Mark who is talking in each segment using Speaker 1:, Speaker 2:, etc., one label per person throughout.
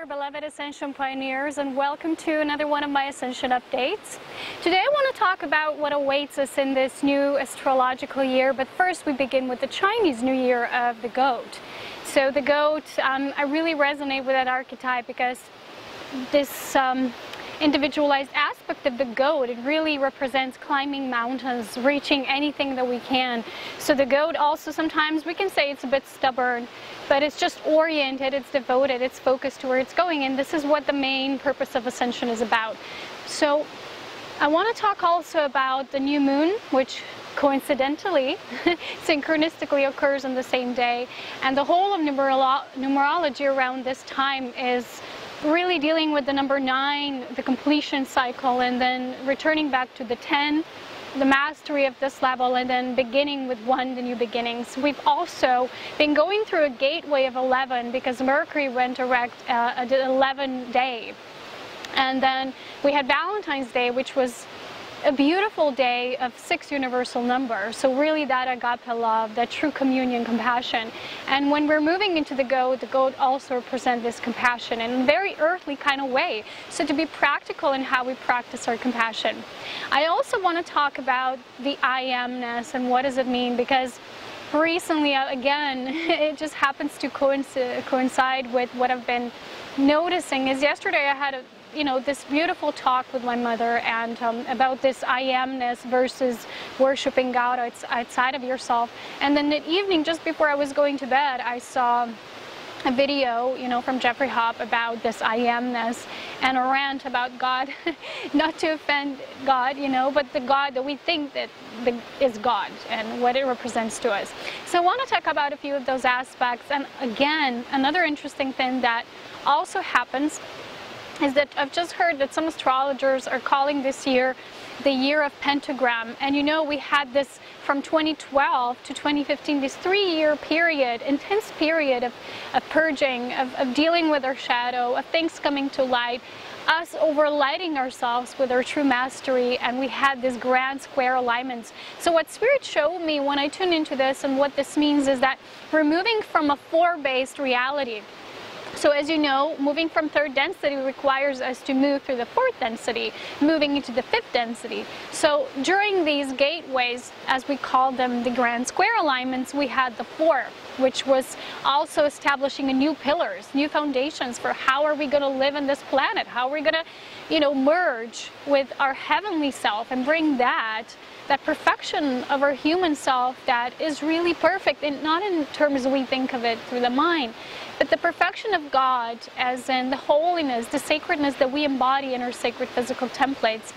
Speaker 1: there, beloved Ascension pioneers, and welcome to another one of my Ascension updates. Today I want to talk about what awaits us in this new astrological year, but first we begin with the Chinese New Year of the goat. So the goat, I really resonate with that archetype because this individualized aspect of the goat, it really represents climbing mountains, reaching anything that we can. So the goat also, sometimes we can say it's a bit stubborn, but it's just oriented, it's devoted, it's focused to where it's going, and this is what the main purpose of Ascension is about. So I want to talk also about the new moon, which coincidentally, synchronistically occurs on the same day, and the whole of numerology around this time is really dealing with the number 9, the completion cycle, and then returning back to the 10, the mastery of this level, and then beginning with 1, the new beginnings. We've also been going through a gateway of 11 because Mercury went direct at the 11th day. And then we had Valentine's Day, which was a beautiful day of 6 universal numbers. So really that agape love, that true communion, compassion. And when we're moving into the goat also represents this compassion in a very earthly kind of way. So to be practical in how we practice our compassion. I also want to talk about the I Amness and what does it mean, because recently, again, it just happens to coincide with what I've been noticing. Is yesterday I had this beautiful talk with my mother and about this I Amness versus worshiping God outside of yourself. And then that evening, just before I was going to bed, I saw a video, from Jeffrey Hopp about this I Amness and a rant about God, not to offend God, but the God that we think that is God and what it represents to us. So I want to talk about a few of those aspects. And again, another interesting thing that also happens is that I've just heard that some astrologers are calling this year the year of Pentagram. And we had this from 2012 to 2015, this 3-year period, intense period of purging, of dealing with our shadow, of things coming to light, us overlighting ourselves with our true mastery, and we had these grand square alignments. So what Spirit showed me when I tuned into this and what this means is that we're moving from a 4-based reality. So as you know, moving from 3rd density requires us to move through the 4th density, moving into the 5th density. So during these gateways, as we call them, the grand square alignments, we had the 4, which was also establishing new pillars, new foundations for how are we going to live on this planet, how are we going to, merge with our heavenly self and bring that perfection of our human self that is really perfect, and not in terms we think of it through the mind, but the perfection of God as in the holiness, the sacredness that we embody in our sacred physical templates.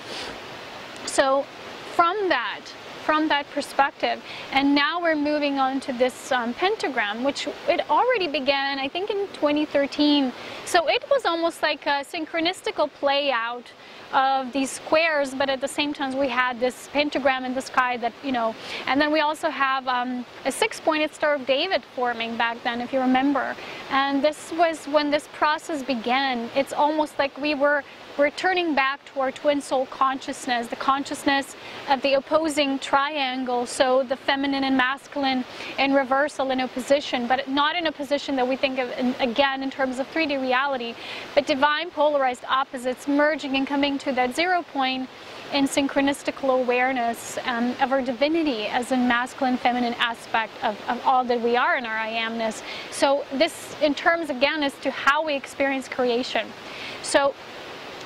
Speaker 1: So from that perspective, and now we're moving on to this pentagram, which it already began, I think, in 2013. So it was almost like a synchronistical play out of these squares, but at the same time we had this pentagram in the sky that, and then we also have a 6-pointed Star of David forming back then, if you remember. And this was when this process began. It's almost like we're turning back to our twin soul consciousness, the consciousness of the opposing triangle, so the feminine and masculine in reversal, in opposition, but not in a position that we think of, again, in terms of 3D reality, but divine polarized opposites merging and coming to that 0 point in synchronistical awareness of our divinity as a masculine, feminine aspect of all that we are in our I Amness. So this, in terms, again, as to how we experience creation. So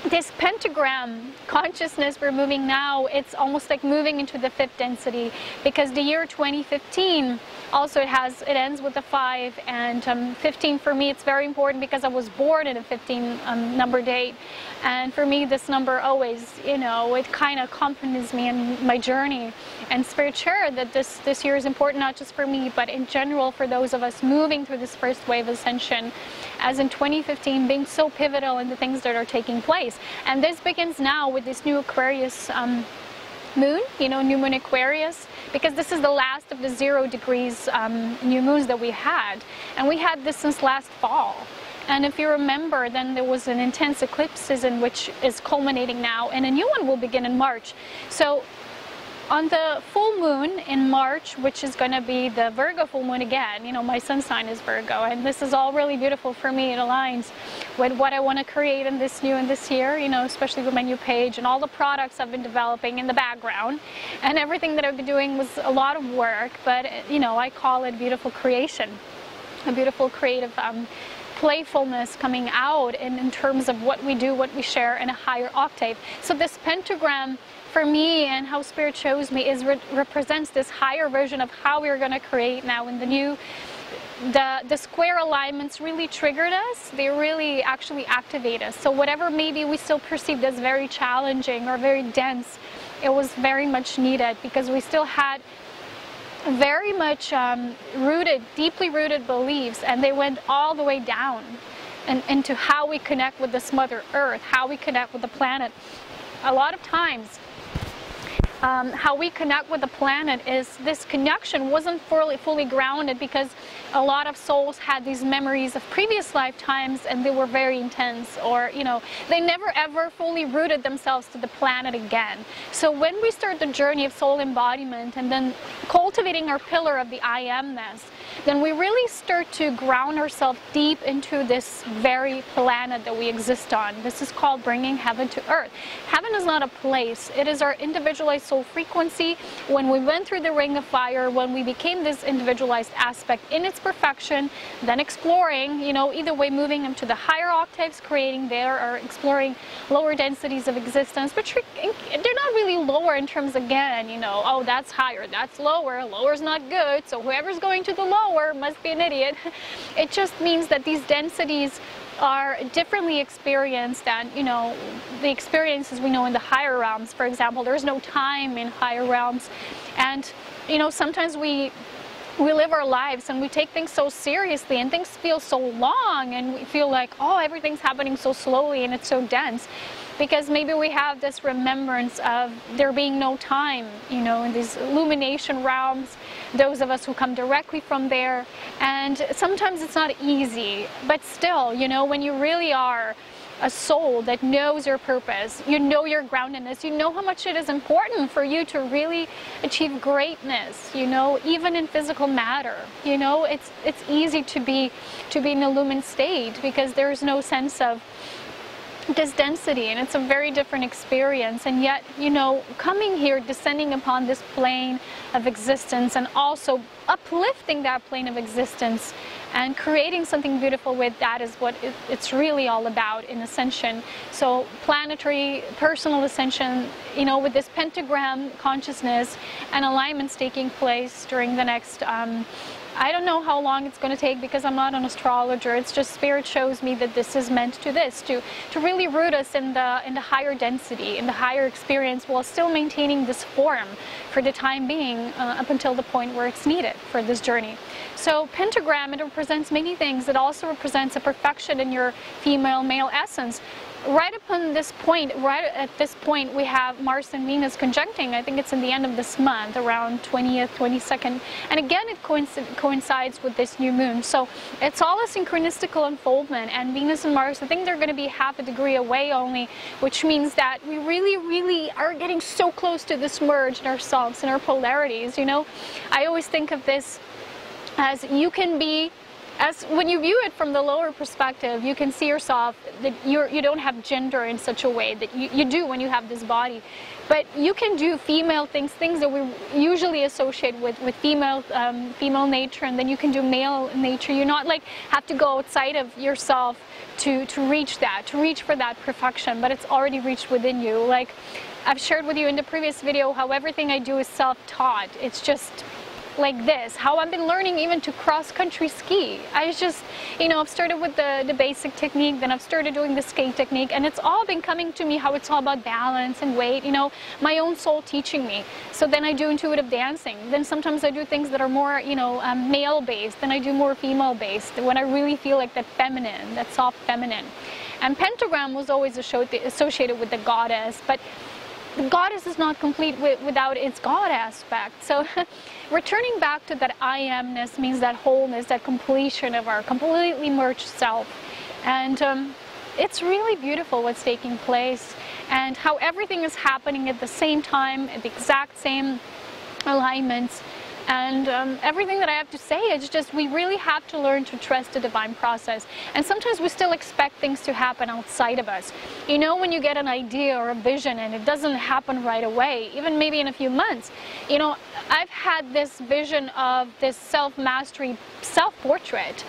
Speaker 1: this pentagram consciousness we're moving now, it's almost like moving into the 5th density, because the year 2015 also it ends with a 5, and 15 for me, it's very important because I was born in a 15 number date, and for me this number always, it kind of accompanies me in my journey. And Spirit shared that this year is important not just for me, but in general for those of us moving through this first wave ascension, as in 2015 being so pivotal in the things that are taking place. And this begins now with this new Aquarius moon, new moon Aquarius, because this is the last of the 0 degrees new moons that we had. And we had this since last fall. And if you remember, then there was an intense eclipse season which is culminating now, and a new one will begin in March. So On the full moon in March, which is going to be the Virgo full moon again, you know, my sun sign is Virgo, and this is all really beautiful for me. It aligns with what I want to create in this year, you know, especially with my new page and all the products I've been developing in the background. And everything that I've been doing was a lot of work, but, you know, I call it beautiful creation, a beautiful creative playfulness coming out in terms of what we do, what we share in a higher octave. So this pentagram, for me, and how Spirit shows me, represents this higher version of how we're going to create now in the new. The square alignments really triggered us. They really actually activate us. So whatever maybe we still perceived as very challenging or very dense, it was very much needed, because we still had very much deeply rooted beliefs, and they went all the way down and into how we connect with this Mother Earth, how we connect with the planet. A lot of times, how we connect with the planet is this connection wasn't fully grounded, because a lot of souls had these memories of previous lifetimes and they were very intense, or, you know, they never ever fully rooted themselves to the planet again. So when we start the journey of soul embodiment and then cultivating our pillar of the I Amness, then we really start to ground ourselves deep into this very planet that we exist on. This is called bringing heaven to earth. Heaven is not a place. It is our individualized soul frequency. When we went through the ring of fire, when we became this individualized aspect in its perfection, then exploring, you know, either way, moving them to the higher octaves, creating there, or exploring lower densities of existence. But they're not really lower in terms, again, you know, oh, that's higher, that's lower, lower's not good, so whoever's going to the lower must be an idiot. It just means that these densities are differently experienced than, you know, the experiences we know in the higher realms. For example, there's no time in higher realms, and, you know, sometimes we live our lives and we take things so seriously, and things feel so long, and we feel like, oh, everything's happening so slowly and it's so dense, because maybe we have this remembrance of there being no time, you know, in these illumination realms, those of us who come directly from there. And sometimes it's not easy, but still, you know, when you really are a soul that knows your purpose, you know your groundedness, you know how much it is important for you to really achieve greatness, you know, even in physical matter. You know, it's easy to be in an illumined state, because there's no sense of this density, and it's a very different experience. And yet, you know, coming here, descending upon this plane of existence, and also uplifting that plane of existence and creating something beautiful with that, is what it's really all about in Ascension. So planetary, personal ascension, you know, with this pentagram consciousness and alignments taking place during the next I don't know how long it's going to take, because I'm not an astrologer. It's just Spirit shows me that this is meant to really root us in the higher density, in the higher experience, while still maintaining this form for the time being, up until the point where it's needed for this journey. So pentagram, it represents many things. It also represents a perfection in your female-male essence. Right upon this point, right at this point, we have Mars and Venus conjuncting. I think it's in the end of this month, around 20th, 22nd. And again, it coincides with this new moon. So it's all a synchronistical unfoldment. And Venus and Mars, I think they're going to be half a degree away only, which means that we really, really are getting so close to this merge in ourselves and our polarities. You know, I always think of this as you can be, as when you view it from the lower perspective, you can see yourself that you don't have gender in such a way that you do when you have this body. But you can do female things that we usually associate with female nature, and then you can do male nature. You're not like have to go outside of yourself to reach for that perfection, but it's already reached within you. Like I've shared with you in the previous video how everything I do is self-taught. It's just like this, how I've been learning even to cross-country ski. I just, you know, I've started with the basic technique, then I've started doing the skate technique, and it's all been coming to me how it's all about balance and weight, you know, my own soul teaching me. So then I do intuitive dancing. Then sometimes I do things that are more, you know, male-based, then I do more female-based, when I really feel like that feminine, that soft feminine. And pentagram was always associated with the goddess, but the goddess is not complete without its God aspect. So returning back to that I Amness means that wholeness, that completion of our completely merged self. And it's really beautiful what's taking place, and how everything is happening at the same time, at the exact same alignments. And everything that I have to say is just, we really have to learn to trust the divine process. And sometimes we still expect things to happen outside of us. You know, when you get an idea or a vision and it doesn't happen right away, even maybe in a few months. You know, I've had this vision of this self-mastery, self-portrait,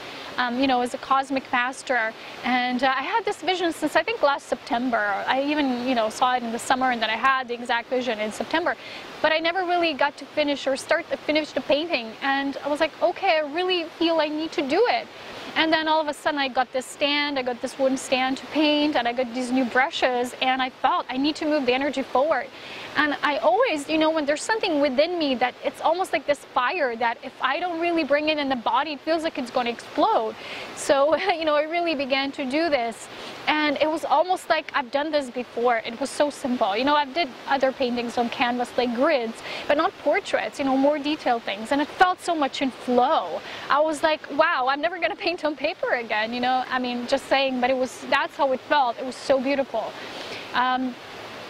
Speaker 1: you know, as a cosmic master, and I had this vision since I think last September. I even, you know, saw it in the summer, and then I had the exact vision in September, but I never really got to finish the painting. And I was like, okay, I really feel I need to do it. And then all of a sudden I got this stand, I got this wooden stand to paint, and I got these new brushes, and I felt I need to move the energy forward. And I always, you know, when there's something within me that it's almost like this fire that if I don't really bring it in the body, it feels like it's going to explode. So, you know, I really began to do this. And it was almost like I've done this before. It was so simple. You know, I've did other paintings on canvas, like grids, but not portraits, you know, more detailed things. And it felt so much in flow. I was like, wow, I'm never going to paint on paper again, you know. I mean, just saying, but that's how it felt. It was so beautiful.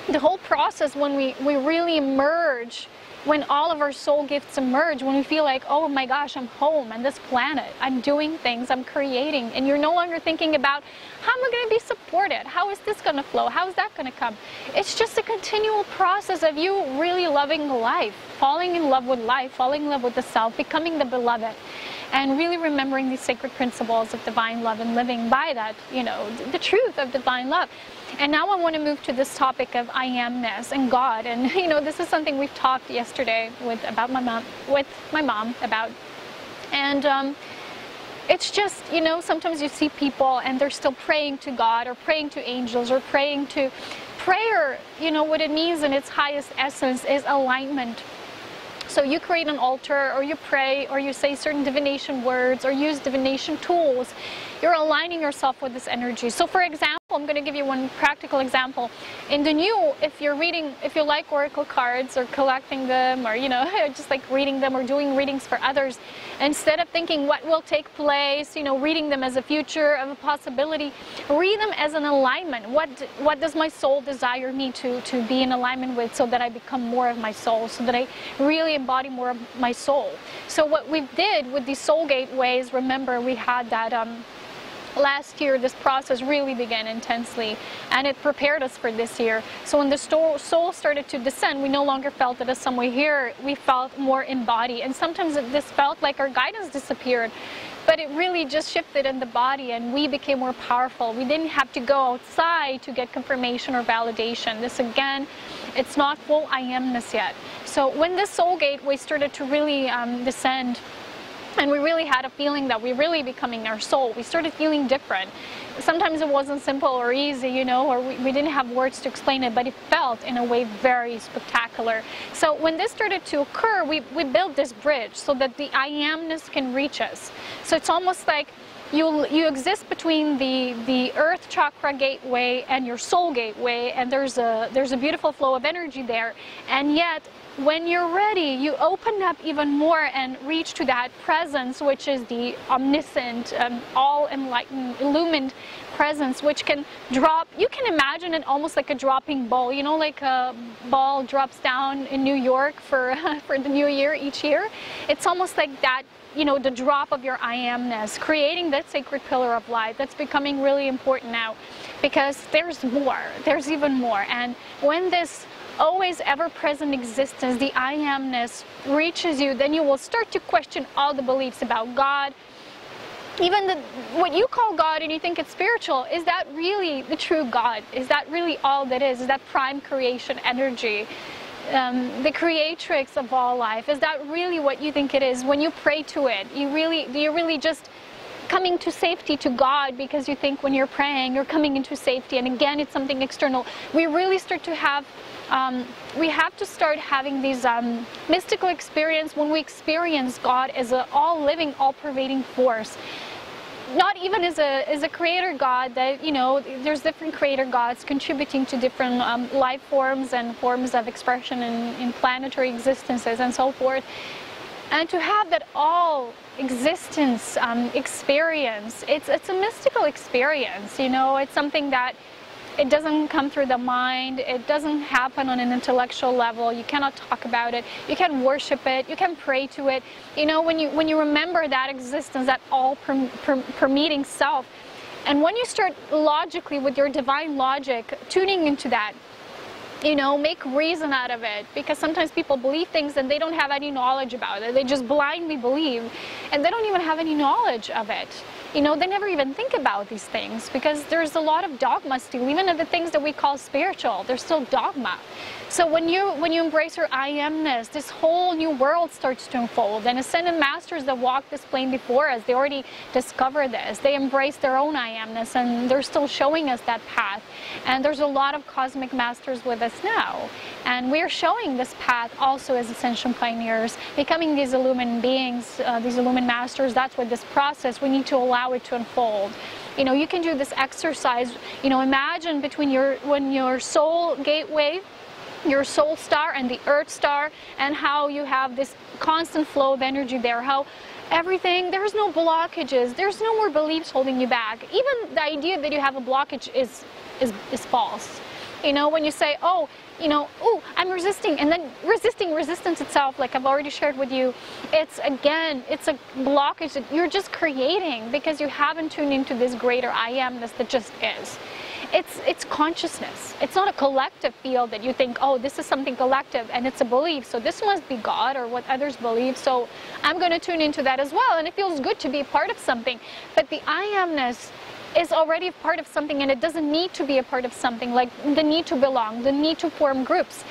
Speaker 1: The whole process, when we really emerge, when all of our soul gifts emerge, when we feel like, oh my gosh, I'm home on this planet, I'm doing things, I'm creating, and you're no longer thinking about, how am I going to be supported? How is this going to flow? How is that going to come? It's just a continual process of you really loving life, falling in love with life, falling in love with the self, becoming the beloved, and really remembering these sacred principles of divine love and living by that, you know, the truth of divine love. And now I want to move to this topic of I Amness and God. And, you know, this is something we've talked yesterday with my mom about. And it's just, you know, sometimes you see people and they're still praying to God or praying to angels or praying to prayer. You know, what it means in its highest essence is alignment. So you create an altar, or you pray, or you say certain divination words, or use divination tools. You're aligning yourself with this energy. So for example, I'm going to give you one practical example. In the new, if you like oracle cards or collecting them, or, you know, just like reading them or doing readings for others, instead of thinking what will take place, you know, reading them as a future of a possibility, read them as an alignment. What does my soul desire me to be in alignment with, so that I become more of my soul, so that I really embody more of my soul. So what we did with the soul gateways, remember we had that last year, this process really began intensely, and it prepared us for this year. So when the soul started to descend, we no longer felt it as somewhere here, we felt more embodied. And sometimes this felt like our guidance disappeared, but it really just shifted in the body, and we became more powerful. We didn't have to go outside to get confirmation or validation. This, again, it's not full I Amness yet. So when this soul gateway started to really descend, and we really had a feeling that we're really becoming our soul, we started feeling different. Sometimes it wasn't simple or easy, you know, or we didn't have words to explain it, but it felt in a way very spectacular. So when this started to occur, we built this bridge so that the I Amness can reach us. So it's almost like you exist between the earth chakra gateway and your soul gateway, and there's a beautiful flow of energy there. And yet, when you're ready, you open up even more and reach to that presence, which is the omniscient, all-enlightened, illumined presence, which can drop. You can imagine it almost like a dropping ball. You know, like a ball drops down in New York for the new year each year. It's almost like that. You know, the drop of your I Amness, creating that sacred pillar of light. That's becoming really important now, because there's more, there's even more. And when this always ever-present existence, the I Amness, reaches you, then you will start to question all the beliefs about God. Even what you call God and you think it's spiritual, is that really the true God? Is that really all that is? Is that prime creation energy? The creatrix of all life, is that really what you think it is? When you pray to it, you're really just coming to safety to God, because you think when you're praying you're coming into safety, and again it's something external. We really start to have we have to start having these mystical experience when we experience God as an all-living, all-pervading force. Not even as a creator God, that, you know, there's different creator gods contributing to different life forms and forms of expression in planetary existences and so forth. And to have that all existence experience, it's a mystical experience, you know. It's something that it doesn't come through the mind, it doesn't happen on an intellectual level, you cannot talk about it, you can worship it, you can pray to it. You know, when you remember that existence, that all permeating self, and when you start logically with your divine logic, tuning into that, you know, make reason out of it, because sometimes people believe things and they don't have any knowledge about it. They just blindly believe and they don't even have any knowledge of it. You know, they never even think about these things because there's a lot of dogma still. Even in the things that we call spiritual, there's still dogma. So when you embrace your I Amness, this whole new world starts to unfold. And ascended masters that walked this plane before us, they already discovered this. They embraced their own I Amness, and they're still showing us that path. And there's a lot of cosmic masters with us now. And we're showing this path also as Ascension pioneers, becoming these illumined beings, these illumined masters. That's what this process, we need to allow it to unfold. You know, you can do this exercise, you know, imagine between your soul gateway, your soul star and the earth star, and how you have this constant flow of energy there, how everything, there's no blockages, there's no more beliefs holding you back. Even the idea that you have a blockage is false. You know, when you say, oh, you know, oh, I'm resisting, and then resistance itself, like I've already shared with you, it's a blockage that you're just creating because you haven't tuned into this greater I Amness that just is. It's consciousness. It's not a collective field that you think, oh, this is something collective and it's a belief, so this must be God or what others believe, so I'm going to tune into that as well, and it feels good to be a part of something. But the I Amness is already a part of something, and it doesn't need to be a part of something, like the need to belong, the need to form groups.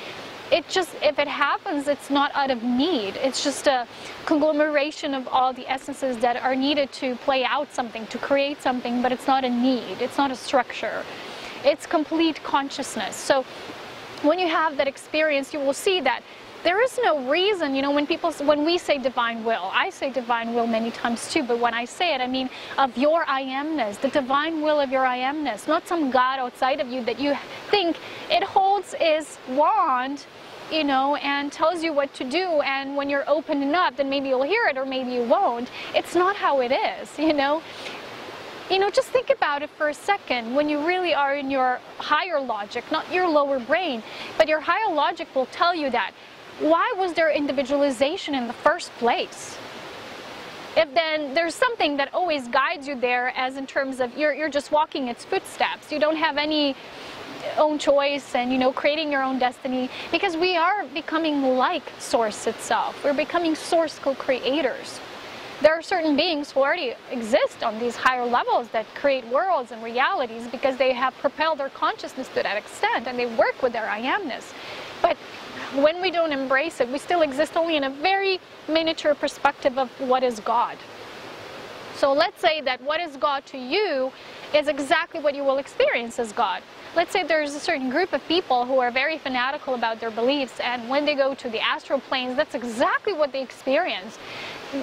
Speaker 1: It just, if it happens, it's not out of need. It's just a conglomeration of all the essences that are needed to play out something, to create something, but it's not a need, it's not a structure. It's complete consciousness. So when you have that experience, you will see that there is no reason, you know, when we say divine will, I say divine will many times too, but when I say it, I mean of your I Amness, the divine will of your I Amness, not some God outside of you that you think it holds his wand, you know, and tells you what to do, and when you're opening up, then maybe you'll hear it or maybe you won't. It's not how it is, you know. You know, just think about it for a second. When you really are in your higher logic, not your lower brain, but your higher logic will tell you that. Why was there individualization in the first place? If then there's something that always guides you there, as in terms of you're just walking its footsteps. You don't have any own choice and, you know, creating your own destiny, because we are becoming like Source itself. We're becoming Source co-creators. There are certain beings who already exist on these higher levels that create worlds and realities because they have propelled their consciousness to that extent, and they work with their I Amness. But when we don't embrace it, we still exist only in a very miniature perspective of what is God. So let's say that what is God to you is exactly what you will experience as God. Let's say there's a certain group of people who are very fanatical about their beliefs, and when they go to the astral planes, that's exactly what they experience.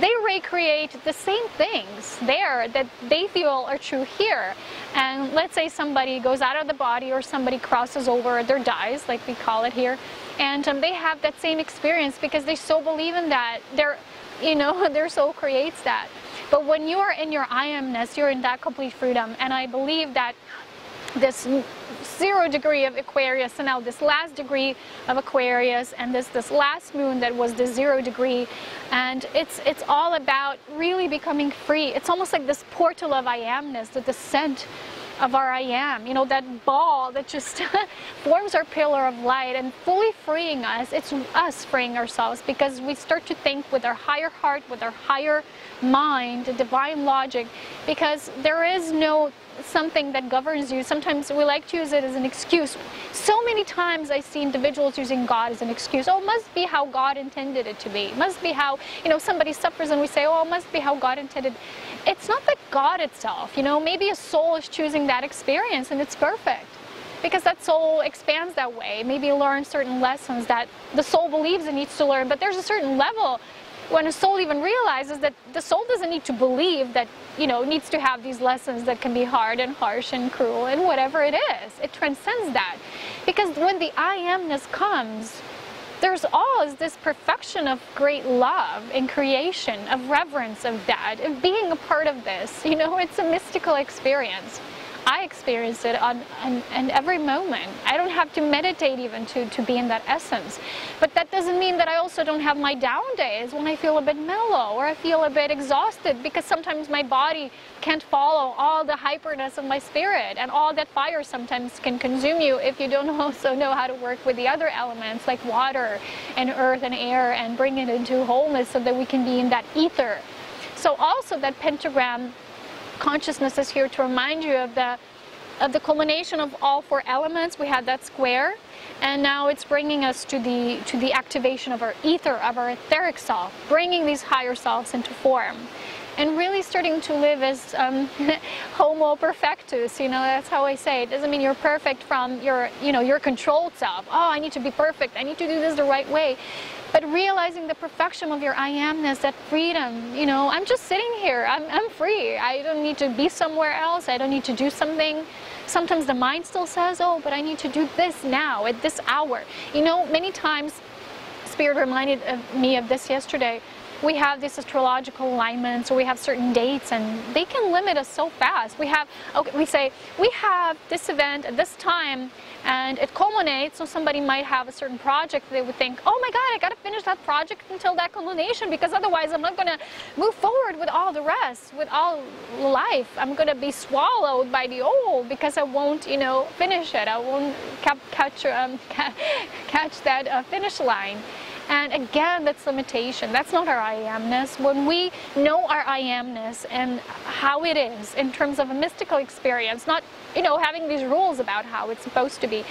Speaker 1: They recreate the same things there that they feel are true here. And let's say somebody goes out of the body, or somebody crosses over, or dies, like we call it here, and they have that same experience because they so believe in that. Their soul creates that. But when you are in your I Amness, you're in that complete freedom. And I believe that this 0 degree of Aquarius, and now this last degree of Aquarius, and this last moon that was the 0 degree, and it's all about really becoming free. It's almost like this portal of I Amness, the descent of our I Am, you know, that ball that just forms our pillar of light and fully freeing us. It's us freeing ourselves because we start to think with our higher heart, with our higher mind, the divine logic, because there is no something that governs you. Sometimes we like to use it as an excuse. So many times I see individuals using God as an excuse. Oh, it must be how God intended it to be. It must be how, you know, somebody suffers and we say, oh, it must be how God intended. It's not that God itself, you know, maybe a soul is choosing that experience and it's perfect because that soul expands that way. Maybe learn certain lessons that the soul believes it needs to learn, but there's a certain level when a soul even realizes that the soul doesn't need to believe that, you know, needs to have these lessons that can be hard and harsh and cruel and whatever it is. It transcends that. Because when the I Amness comes, there's always this perfection of great love in creation, of reverence of that, of being a part of this. You know, it's a mystical experience. I experience it on every moment. I don't have to meditate even to be in that essence. But that doesn't mean that I also don't have my down days when I feel a bit mellow or I feel a bit exhausted, because sometimes my body can't follow all the hyperness of my spirit, and all that fire sometimes can consume you if you don't also know how to work with the other elements like water and earth and air and bring it into wholeness so that we can be in that ether. So also that pentagram consciousness is here to remind you of the culmination of all four elements. We had that square, and now it's bringing us to the activation of our ether, of our etheric self, bringing these higher selves into form, and really starting to live as Homo Perfectus. You know, that's how I say it. It doesn't mean you're perfect from your, you know, your controlled self. Oh, I need to be perfect. I need to do this the right way. But realizing the perfection of your I Amness, that freedom, you know, I'm just sitting here, I'm free. I don't need to be somewhere else. I don't need to do something. Sometimes the mind still says, oh, but I need to do this now, at this hour. You know, many times, Spirit reminded me of this yesterday. We have these astrological alignments, or we have certain dates, and they can limit us so fast. We have, okay, we say, we have this event at this time, and it culminates, so somebody might have a certain project. They would think, oh my God, I got to finish that project until that culmination, because otherwise I'm not going to move forward with all the rest, with all life. I'm going to be swallowed by the old because I won't, you know, finish it. I won't catch that finish line. And again, that's limitation. That's not our I Amness. When we know our I Amness and how it is in terms of a mystical experience, not, you know, having these rules about how it's supposed to be,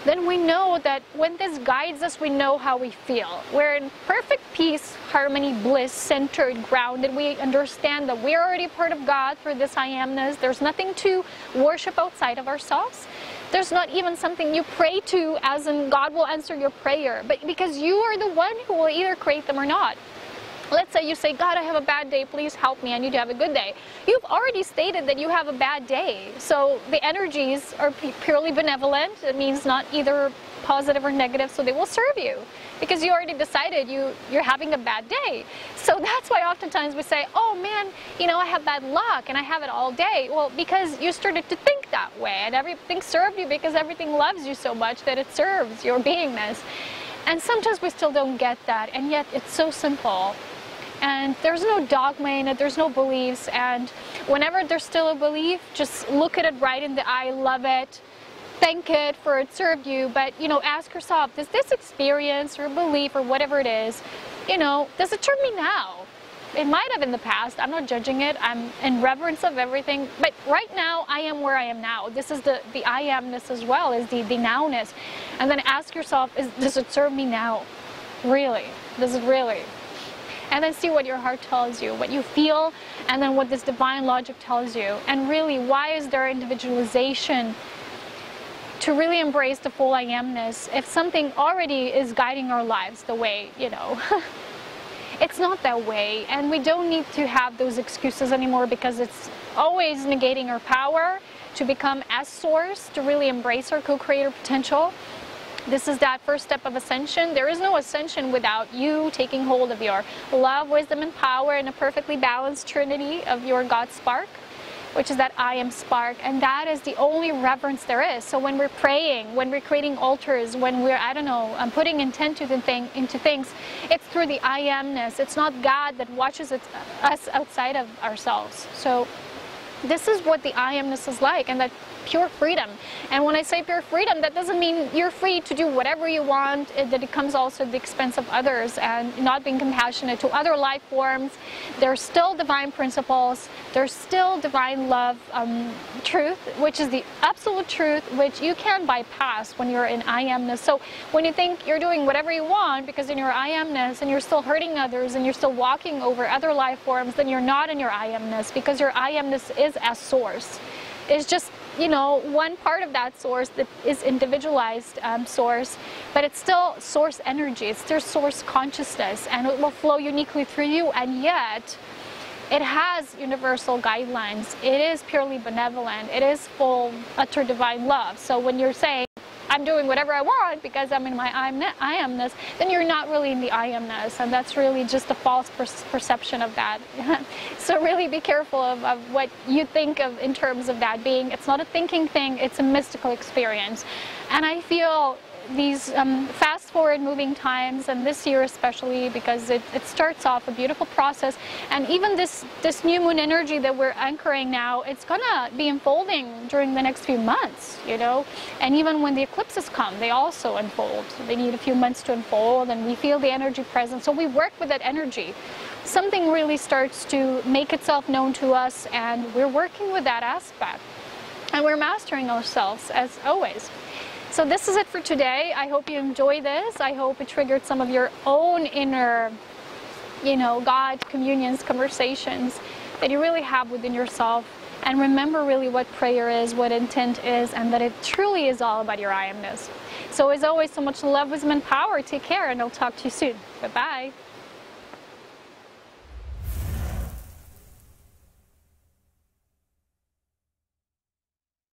Speaker 1: then we know that when this guides us, we know how we feel. We're in perfect peace, harmony, bliss, centered, grounded. We understand that we're already part of God through this I Amness. There's nothing to worship outside of ourselves. There's not even something you pray to as in God will answer your prayer, but because you are the one who will either create them or not. Let's say you say, God, I have a bad day, please help me, I need to have a good day. You've already stated that you have a bad day. So the energies are purely benevolent. It means not either positive or negative, so they will serve you, because you already decided you're having a bad day. So that's why oftentimes we say, oh man, you know, I have bad luck and I have it all day. Well, because you started to think that way, and everything served you because everything loves you so much that it serves your beingness. And sometimes we still don't get that, and yet it's so simple. And there's no dogma in it, there's no beliefs, and whenever there's still a belief, just look at it right in the eye, love it, thank it for it served you, but, you know, ask yourself, does this experience or belief or whatever it is, you know, does it serve me now? It might have in the past. I'm not judging it. I'm in reverence of everything. But right now, I am where I am now. This is the I Amness as well, is the nowness. And then ask yourself, does it serve me now? Really? Does it really? And then see what your heart tells you, what you feel, and then what this divine logic tells you. And really, why is there individualization to really embrace the full I Amness if something already is guiding our lives the way, you know? It's not that way, and we don't need to have those excuses anymore, because it's always negating our power to become as source, to really embrace our co-creator potential. This is that first step of ascension. There is no ascension without you taking hold of your love, wisdom, and power in a perfectly balanced trinity of your God spark, which is that I am spark, and that is the only reverence there is. So when we're praying, when we're creating altars, when we're, I don't know, putting intent into things, it's through the I Amness. It's not God that watches us outside of ourselves. So this is what the I Amness is like, and that pure freedom. And when I say pure freedom, that doesn't mean you're free to do whatever you want, that it comes also at the expense of others and not being compassionate to other life forms. There's still divine principles, there's still divine love, truth, which is the absolute truth, which you can bypass when you're in I Amness. So when you think you're doing whatever you want because in your I Amness and you're still hurting others and you're still walking over other life forms, then you're not in your I Amness, because your I Amness is as source. It's just, you know, one part of that source that is individualized source, but it's still source energy, it's still source consciousness, and it will flow uniquely through you, and yet it has universal guidelines. It is purely benevolent. It is full, utter divine love. So when you're saying, I'm doing whatever I want because I'm in my I Amness, then you're not really in the I Amness, and that's really just a false perception of that. So really be careful of what you think of in terms of that being. It's not a thinking thing, it's a mystical experience. And I feel these fast forward moving times, and this year especially, because it starts off a beautiful process, and even this new moon energy that we're anchoring now, it's gonna be unfolding during the next few months, you know. And even when the eclipses come, they also unfold. They need a few months to unfold, and we feel the energy present, so we work with that energy. Something really starts to make itself known to us, and we're working with that aspect, and we're mastering ourselves as always. So this is it for today. I hope you enjoy this. I hope it triggered some of your own inner, you know, God communions, conversations that you really have within yourself. And remember really what prayer is, what intent is, and that it truly is all about your I Amness. So as always, so much love, wisdom, and power. Take care, and I'll talk to you soon. Bye-bye.